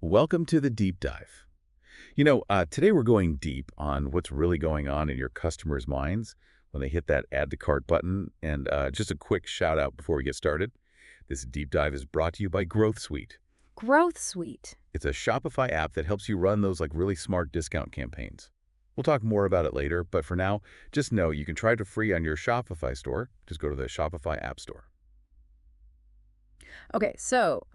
Welcome to the deep dive. Today we're going deep on what's really going on in your customers' minds when they hit that add to cart button. And just a quick shout out before we get started. This deep dive is brought to you by Growth Suite. Growth Suite. It's a Shopify app that helps you run those really smart discount campaigns. We'll talk more about it later, but for now, just know you can try it for free on your Shopify store. Just go to the Shopify App Store. Okay, so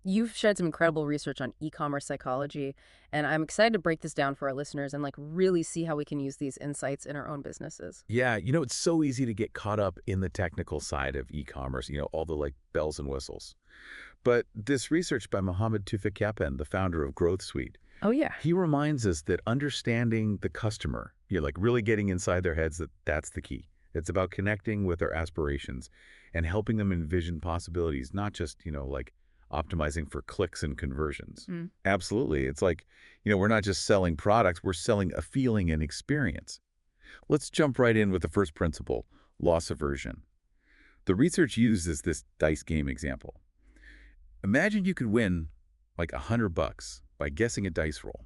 you've shared some incredible research on e-commerce psychology, and I'm excited to break this down for our listeners and really see how we can use these insights in our own businesses. Yeah, it's so easy to get caught up in the technical side of e-commerce, all the bells and whistles. But this research by Mohammed Tufik, the founder of Growth Suite, Oh yeah. he reminds us that understanding the customer, really getting inside their heads, that's the key. It's about connecting with their aspirations and helping them envision possibilities, not just, optimizing for clicks and conversions. Mm. Absolutely. It's we're not just selling products, we're selling a feeling and experience. Let's jump right in with the first principle, loss aversion. The research uses this dice game example. Imagine you could win $100 by guessing a dice roll,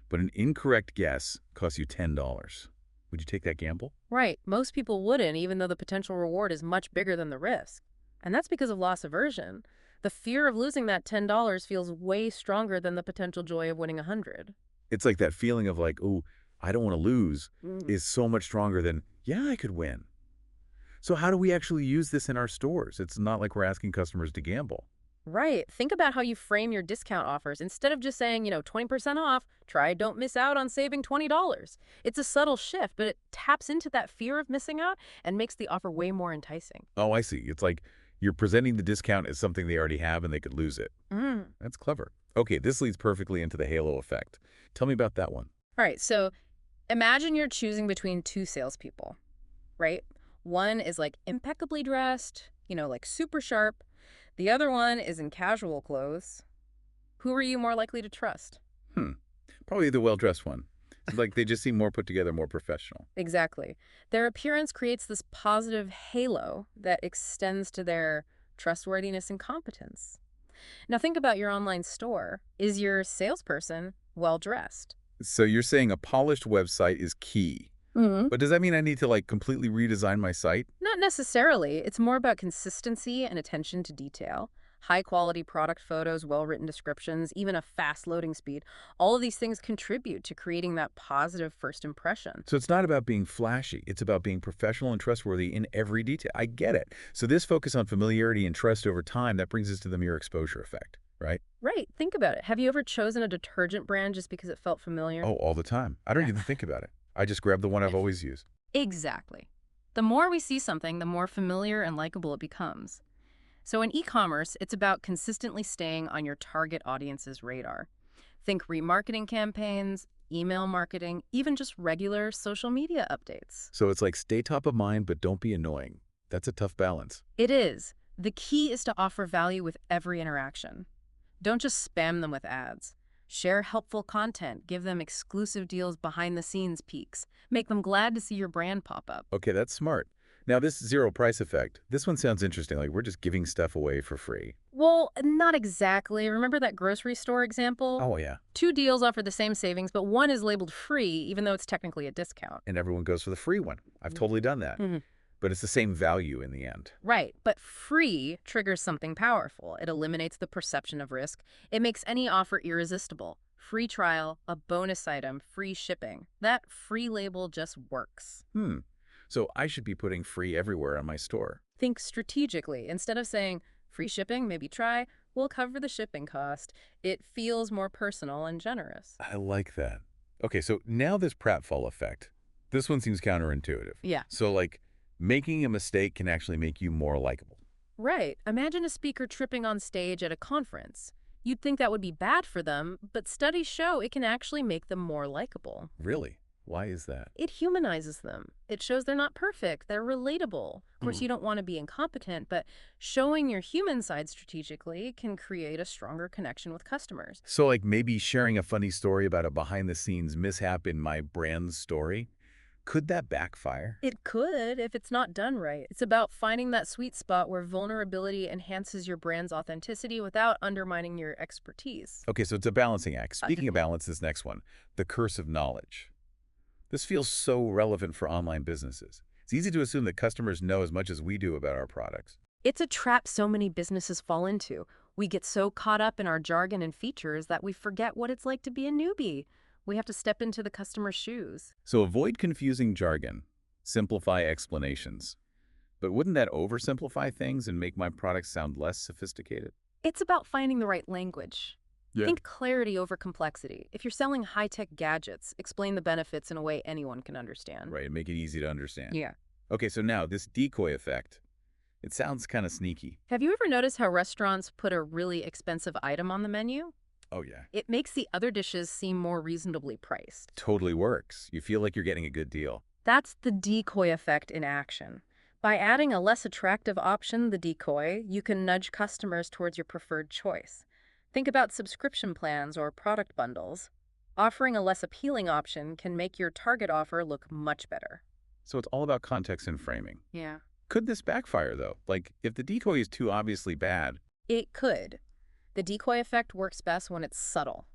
but an incorrect guess costs you $10. Would you take that gamble? Right. Most people wouldn't, even though the potential reward is much bigger than the risk. And that's because of loss aversion. The fear of losing that $10 feels way stronger than the potential joy of winning 100. It's like that feeling of oh, I don't want to lose Mm. is so much stronger than, yeah, I could win. So how do we actually use this in our stores? It's not like we're asking customers to gamble. Right. Think about how you frame your discount offers. Instead of just saying, 20% off, try don't miss out on saving $20. It's a subtle shift, but it taps into that fear of missing out and makes the offer way more enticing. Oh, I see. It's like you're presenting the discount as something they already have and they could lose it. Mm. That's clever. Okay, this leads perfectly into the halo effect. Tell me about that one. All right. So imagine you're choosing between two salespeople, right? One is impeccably dressed, super sharp. The other one is in casual clothes. Who are you more likely to trust? Probably the well-dressed one. It's like they just seem more put together, more professional. Exactly. Their appearance creates this positive halo that extends to their trustworthiness and competence. Now think about your online store. Is your salesperson well-dressed? So you're saying a polished website is key. Mm-hmm. But does that mean I need to completely redesign my site? Not necessarily. It's more about consistency and attention to detail. High-quality product photos, well-written descriptions, even a fast loading speed. All of these things contribute to creating that positive first impression. So it's not about being flashy. It's about being professional and trustworthy in every detail. I get it. So this focus on familiarity and trust over time, that brings us to the mere exposure effect, right? Right. Think about it. Have you ever chosen a detergent brand just because it felt familiar? Oh, all the time. I don't even think about it. I just grab the one I've always used. Exactly. The more we see something, the more familiar and likable it becomes. So in e-commerce, it's about consistently staying on your target audience's radar. Think remarketing campaigns, email marketing, even just regular social media updates. So it's stay top of mind, but don't be annoying. That's a tough balance. It is. The key is to offer value with every interaction. Don't just spam them with ads. Share helpful content, give them exclusive deals, behind-the-scenes peeks. Make them glad to see your brand pop up. Okay, that's smart. Now, this zero price effect, this one sounds interesting. We're just giving stuff away for free. Well, not exactly. Remember that grocery store example? Oh, yeah. Two deals offer the same savings, but one is labeled free, even though it's technically a discount. And everyone goes for the free one. I've totally done that. Mhm. But it's the same value in the end. Right, but free triggers something powerful. It eliminates the perception of risk. It makes any offer irresistible. Free trial, a bonus item, free shipping. That free label just works. So I should be putting free everywhere on my store. Think strategically. Instead of saying, free shipping, maybe try, we'll cover the shipping cost. It feels more personal and generous. I like that. Okay, so now this pratfall effect. This one seems counterintuitive. Yeah. So making a mistake can actually make you more likable. Right. Imagine a speaker tripping on stage at a conference. You'd think that would be bad for them, but studies show it can actually make them more likable. Really? Why is that? It humanizes them. It shows they're not perfect. They're relatable. Of course, you don't want to be incompetent, but showing your human side strategically can create a stronger connection with customers. So maybe sharing a funny story about a behind-the-scenes mishap in my brand's story Could that backfire? It could if it's not done right. It's about finding that sweet spot where vulnerability enhances your brand's authenticity without undermining your expertise. Okay, so it's a balancing act. Uh, Speaking of balance, this next one, the curse of knowledge. This feels so relevant for online businesses. It's easy to assume that customers know as much as we do about our products. It's a trap so many businesses fall into. We get so caught up in our jargon and features that we forget what it's like to be a newbie. We have to step into the customer's shoes. So avoid confusing jargon. Simplify explanations. But wouldn't that oversimplify things and make my products sound less sophisticated? It's about finding the right language. Yeah. Think clarity over complexity. If you're selling high-tech gadgets, explain the benefits in a way anyone can understand. Right, make it easy to understand. Yeah. Okay, so now this decoy effect. It sounds kind of sneaky. Have you ever noticed how restaurants put a really expensive item on the menu? Oh yeah. It makes the other dishes seem more reasonably priced. Totally works. You feel like you're getting a good deal. That's the decoy effect in action. By adding a less attractive option, the decoy, you can nudge customers towards your preferred choice. Think about subscription plans or product bundles. Offering a less appealing option can make your target offer look much better. So it's all about context and framing. Yeah. Could this backfire though? Like if the decoy is too obviously bad, It could. The decoy effect works best when it's subtle.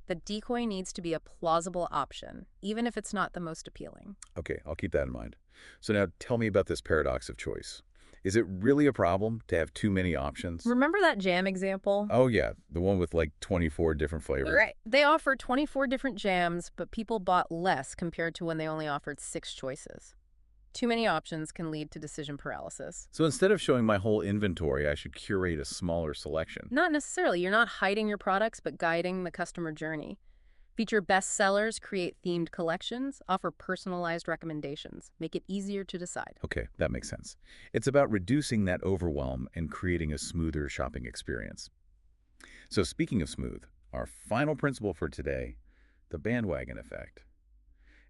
The decoy needs to be a plausible option, even if it's not the most appealing. okay, I'll keep that in mind. So now tell me about this paradox of choice. Is it really a problem to have too many options? Remember that jam example? Oh yeah, the one with like 24 different flavors. Right. They offered 24 different jams, but people bought less compared to when they only offered 6 choices. Too many options can lead to decision paralysis. So instead of showing my whole inventory, I should curate a smaller selection. Not necessarily. You're not hiding your products, but guiding the customer journey. Feature best sellers, create themed collections, offer personalized recommendations. Make it easier to decide. Okay, that makes sense. It's about reducing that overwhelm and creating a smoother shopping experience. So speaking of smooth, our final principle for today, the bandwagon effect.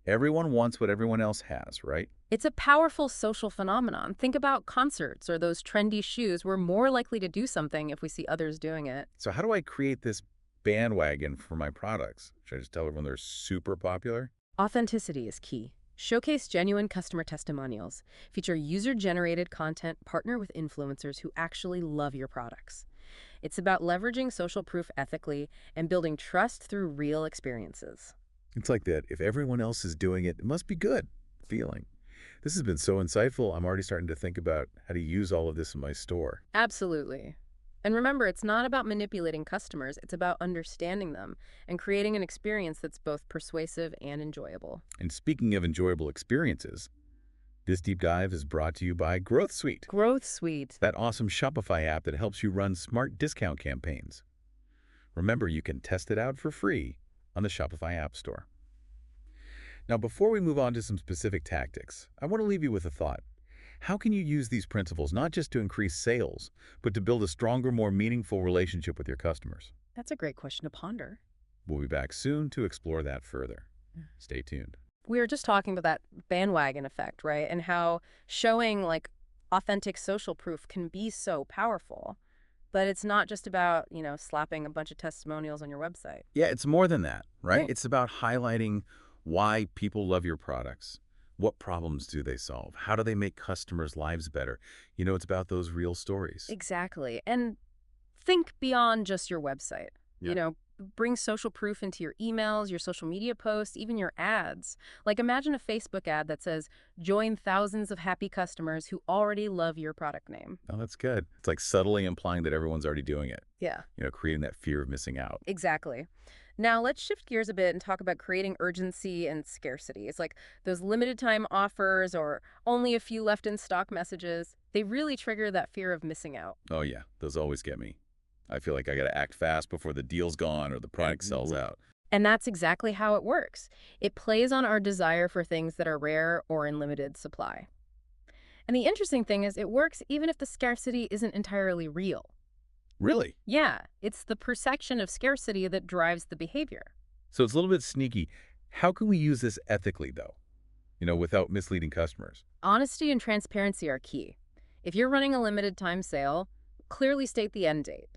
Everyone wants what everyone else has, right? It's a powerful social phenomenon. Think about concerts or those trendy shoes. We're more likely to do something if we see others doing it. So how do I create this bandwagon for my products? Should I just tell everyone they're super popular? Authenticity is key. Showcase genuine customer testimonials. Feature user-generated content. Partner with influencers who actually love your products. It's about leveraging social proof ethically and building trust through real experiences. It's like that. If everyone else is doing it, it must be good feeling. This has been so insightful. I'm already starting to think about how to use all of this in my store. Absolutely. And remember, it's not about manipulating customers. It's about understanding them and creating an experience that's both persuasive and enjoyable. And speaking of enjoyable experiences, this deep dive is brought to you by Growth Suite, Growth Suite. that awesome Shopify app that helps you run smart discount campaigns. Remember, you can test it out for free on the Shopify App Store. Now, before we move on to some specific tactics, I want to leave you with a thought. How can you use these principles not just to increase sales, but to build a stronger, more meaningful relationship with your customers? That's a great question to ponder. We'll be back soon to explore that further. Stay tuned. We were just talking about that bandwagon effect, right? And how showing like authentic social proof can be so powerful. But it's not just about, slapping a bunch of testimonials on your website. Yeah, it's more than that, right? Right. It's about highlighting why people love your products. What problems do they solve? How do they make customers' lives better? It's about those real stories. Exactly. And think beyond just your website. Yeah. Bring social proof into your emails, your social media posts, even your ads. Like imagine a Facebook ad that says, join thousands of happy customers who already love your product name. Oh, that's good. It's like subtly implying that everyone's already doing it, Yeah, creating that fear of missing out. exactly. Now let's shift gears a bit and talk about creating urgency and scarcity. It's like those limited time offers or only a few left in stock messages. They really trigger that fear of missing out. Oh, yeah. Those always get me. I feel like I got to act fast before the deal's gone or the product sells out. And that's exactly how it works. It plays on our desire for things that are rare or in limited supply. And the interesting thing is it works even if the scarcity isn't entirely real. Really? Yeah, it's the perception of scarcity that drives the behavior. So it's a little bit sneaky. How can we use this ethically, though? Without misleading customers? Honesty and transparency are key. If you're running a limited time sale, clearly state the end date.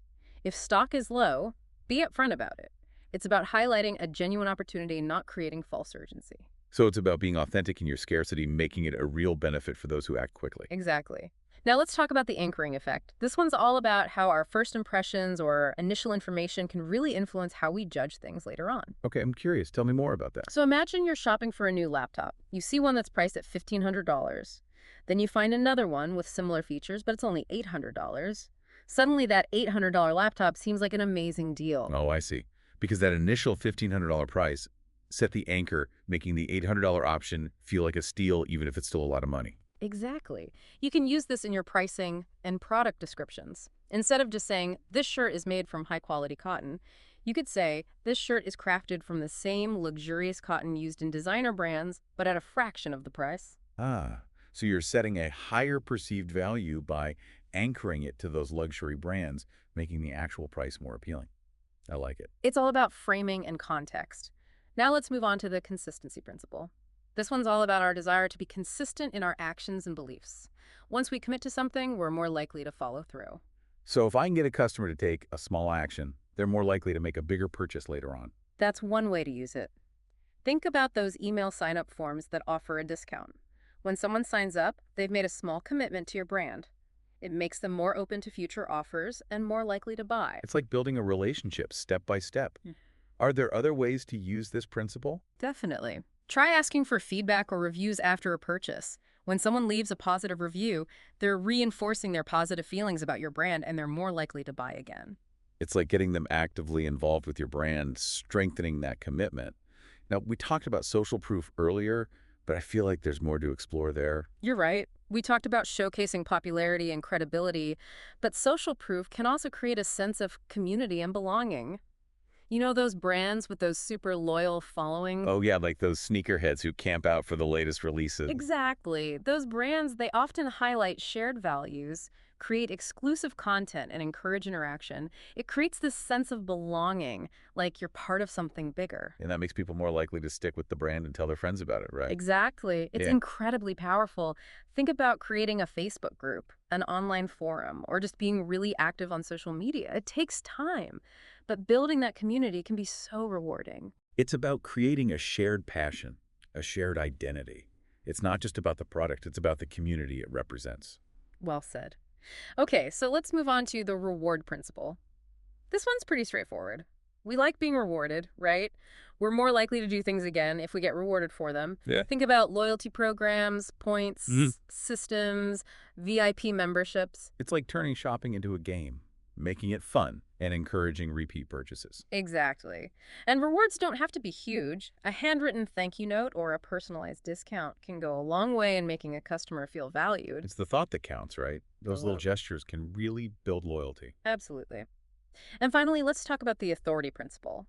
If stock is low, be upfront about it. It's about highlighting a genuine opportunity, not creating false urgency. So it's about being authentic in your scarcity, making it a real benefit for those who act quickly. Exactly. Now let's talk about the anchoring effect. This one's all about how our first impressions or initial information can really influence how we judge things later on. Okay, I'm curious. Tell me more about that. So imagine you're shopping for a new laptop. You see one that's priced at $1,500. Then you find another one with similar features, but it's only $800. Suddenly that $800 laptop seems like an amazing deal. Oh, I see. Because that initial $1,500 price set the anchor, making the $800 option feel like a steal, even if it's still a lot of money. Exactly. You can use this in your pricing and product descriptions. Instead of just saying, this shirt is made from high-quality cotton, you could say, this shirt is crafted from the same luxurious cotton used in designer brands, but at a fraction of the price. Ah, so you're setting a higher perceived value by anchoring it to those luxury brands, making the actual price more appealing. I like it. It's all about framing and context. Now let's move on to the consistency principle. This one's all about our desire to be consistent in our actions and beliefs. Once we commit to something, we're more likely to follow through. So if I can get a customer to take a small action, they're more likely to make a bigger purchase later on. That's one way to use it. Think about those email sign-up forms that offer a discount. When someone signs up, they've made a small commitment to your brand. It makes them more open to future offers and more likely to buy. It's like building a relationship step by step. Are there other ways to use this principle? Definitely. Try asking for feedback or reviews after a purchase. When someone leaves a positive review, they're reinforcing their positive feelings about your brand and they're more likely to buy again. It's like getting them actively involved with your brand, strengthening that commitment. Now, we talked about social proof earlier, but I feel like there's more to explore there. You're right. We talked about showcasing popularity and credibility, but social proof can also create a sense of community and belonging. You know those brands with those super loyal following? Oh yeah, like those sneakerheads who camp out for the latest releases. Exactly. Those brands, they often highlight shared values, create exclusive content, and encourage interaction. It creates this sense of belonging, like you're part of something bigger. And that makes people more likely to stick with the brand and tell their friends about it, right? Exactly. It's Yeah. incredibly powerful. Think about creating a Facebook group, an online forum, or just being really active on social media. It takes time, but building that community can be so rewarding. It's about creating a shared passion, a shared identity. It's not just about the product, it's about the community it represents. Well said. Okay, so let's move on to the reward principle. This one's pretty straightforward. We like being rewarded, right? We're more likely to do things again if we get rewarded for them. Yeah. Think about loyalty programs, points, Mhm. systems, VIP memberships. It's like turning shopping into a game, making it fun and encouraging repeat purchases. Exactly. And rewards don't have to be huge. A handwritten thank you note or a personalized discount can go a long way in making a customer feel valued. It's the thought that counts, right? Those little Love. gestures can really build loyalty. Absolutely. And finally, let's talk about the authority principle.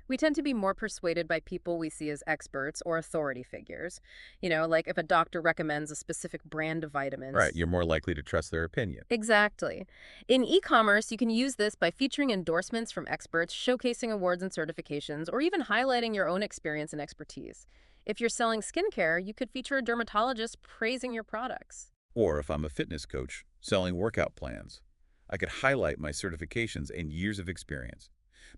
We tend to be more persuaded by people we see as experts or authority figures. Like if a doctor recommends a specific brand of Right, vitamins. you're more likely to trust their opinion. Exactly. In e-commerce, you can use this by featuring endorsements from experts, showcasing awards and certifications, or even highlighting your own experience and expertise. If you're selling skincare, you could feature a dermatologist praising your products. Or if I'm a fitness coach selling workout plans, I could highlight my certifications and years of experience.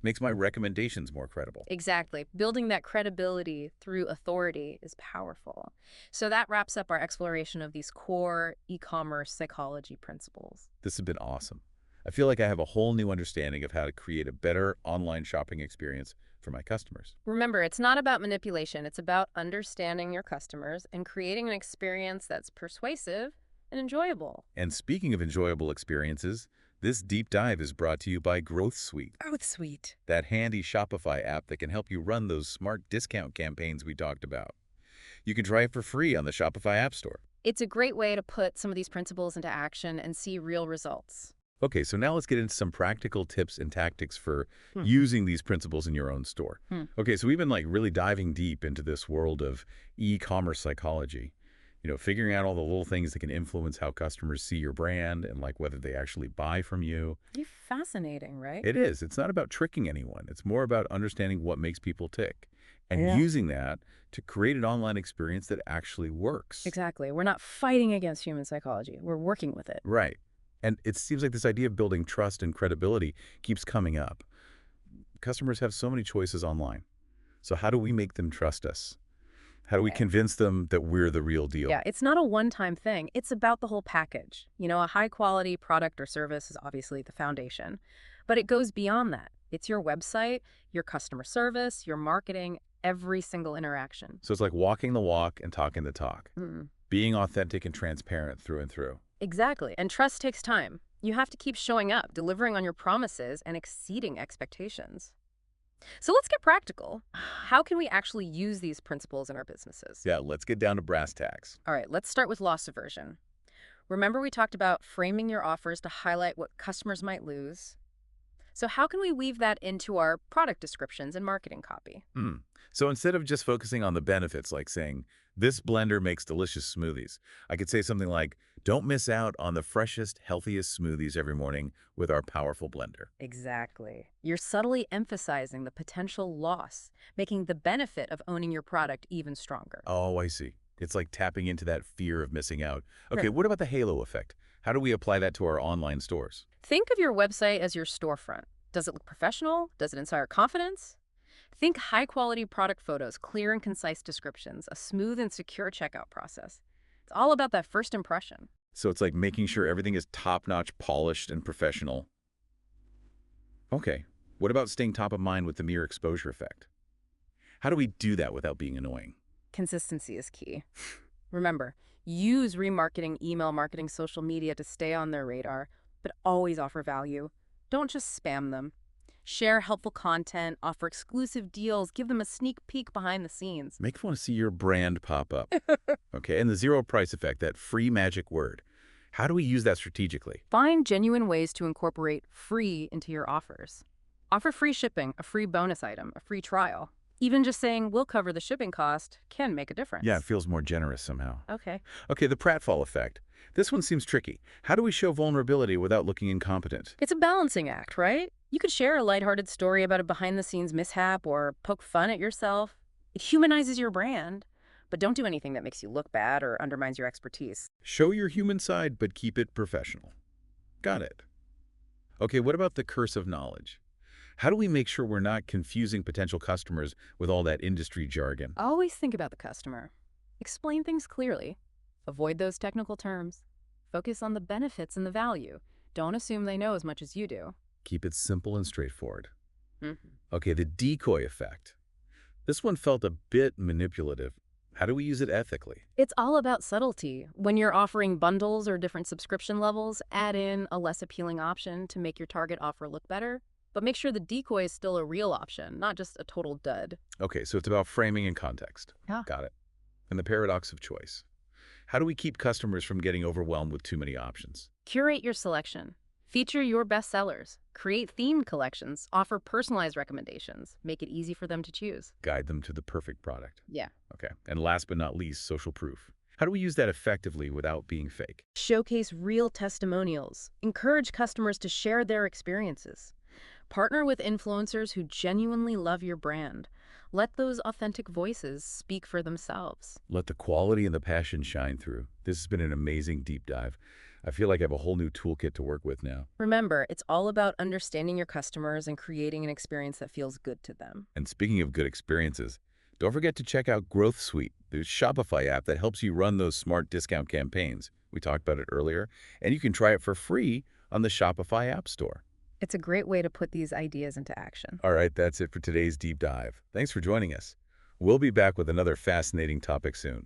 Makes my recommendations more credible. Exactly. Building that credibility through authority is powerful. So that wraps up our exploration of these core e-commerce psychology principles. This has been awesome. I feel like I have a whole new understanding of how to create a better online shopping experience for my customers. Remember, it's not about manipulation. It's about understanding your customers and creating an experience that's persuasive and enjoyable. And speaking of enjoyable experiences, this deep dive is brought to you by Growth Suite, Oh, it's sweet. that handy Shopify app that can help you run those smart discount campaigns we talked about. You can try it for free on the Shopify App Store. It's a great way to put some of these principles into action and see real results. Okay, so now let's get into some practical tips and tactics for using these principles in your own store. Hmm. Okay, so we've been really diving deep into this world of e-commerce psychology. Figuring out all the little things that can influence how customers see your brand and whether they actually buy from you. You're fascinating, right? It is. It's not about tricking anyone. It's more about understanding what makes people tick and Yeah. using that to create an online experience that actually works. Exactly. We're not fighting against human psychology. We're working with it. Right. And it seems like this idea of building trust and credibility keeps coming up. Customers have so many choices online. So how do we make them trust us? How do we Okay. convince them that we're the real deal? Yeah, it's not a one-time thing. It's about the whole package. A high-quality product or service is obviously the foundation, but it goes beyond that. It's your website, your customer service, your marketing, every single interaction. So it's like walking the walk and talking the talk, Mm. being authentic and transparent through and through. Exactly. And trust takes time. You have to keep showing up, delivering on your promises, and exceeding expectations. So let's get practical. How can we actually use these principles in our businesses? Yeah, let's get down to brass tacks. All right, let's start with loss aversion. Remember we talked about framing your offers to highlight what customers might lose? So how can we weave that into our product descriptions and marketing copy? Hmm. So instead of just focusing on the benefits, like saying, this blender makes delicious smoothies, I could say something like, don't miss out on the freshest, healthiest smoothies every morning with our powerful blender. Exactly. You're subtly emphasizing the potential loss, making the benefit of owning your product even stronger. Oh, I see. It's like tapping into that fear of missing out. Okay, Sure. what about the halo effect? How do we apply that to our online stores? Think of your website as your storefront. Does it look professional? Does it inspire confidence? Think high-quality product photos, clear and concise descriptions, a smooth and secure checkout process. It's all about that first impression. So it's like making sure everything is top-notch, polished, and professional. Okay, what about staying top of mind with the mere exposure effect? How do we do that without being annoying? Consistency is key. Remember, use remarketing, email marketing, social media to stay on their radar, but always offer value. Don't just spam them. Share helpful content, offer exclusive deals, give them a sneak peek behind the scenes. Make them want to see your brand pop up. Okay, and the zero price effect, that free magic word. How do we use that strategically? Find genuine ways to incorporate free into your offers. Offer free shipping, a free bonus item, a free trial. Even just saying, we'll cover the shipping cost can make a difference. Yeah, it feels more generous somehow. Okay. Okay, the pratfall effect. This one seems tricky. How do we show vulnerability without looking incompetent? It's a balancing act, right? You could share a lighthearted story about a behind-the-scenes mishap or poke fun at yourself. It humanizes your brand, but don't do anything that makes you look bad or undermines your expertise. Show your human side, but keep it professional. Got it. Okay, what about the curse of knowledge? How do we make sure we're not confusing potential customers with all that industry jargon? Always think about the customer. Explain things clearly. Avoid those technical terms. Focus on the benefits and the value. Don't assume they know as much as you do. Keep it simple and straightforward. Mhm. Okay, the decoy effect. This one felt a bit manipulative. How do we use it ethically? It's all about subtlety. When you're offering bundles or different subscription levels, add in a less appealing option to make your target offer look better. But make sure the decoy is still a real option, not just a total dud. Okay, so it's about framing and context. Yeah. Got it. And the paradox of choice. How do we keep customers from getting overwhelmed with too many options? Curate your selection. Feature your best sellers. Create themed collections. Offer personalized recommendations. Make it easy for them to choose. Guide them to the perfect product. Yeah. Okay, and last but not least, social proof. How do we use that effectively without being fake? Showcase real testimonials. Encourage customers to share their experiences. Partner with influencers who genuinely love your brand. Let those authentic voices speak for themselves. Let the quality and the passion shine through. This has been an amazing deep dive. I feel like I have a whole new toolkit to work with now. Remember, it's all about understanding your customers and creating an experience that feels good to them. And speaking of good experiences, don't forget to check out Growth Suite, the Shopify app that helps you run those smart discount campaigns. We talked about it earlier, and you can try it for free on the Shopify App Store. It's a great way to put these ideas into action. All right, that's it for today's deep dive. Thanks for joining us. We'll be back with another fascinating topic soon.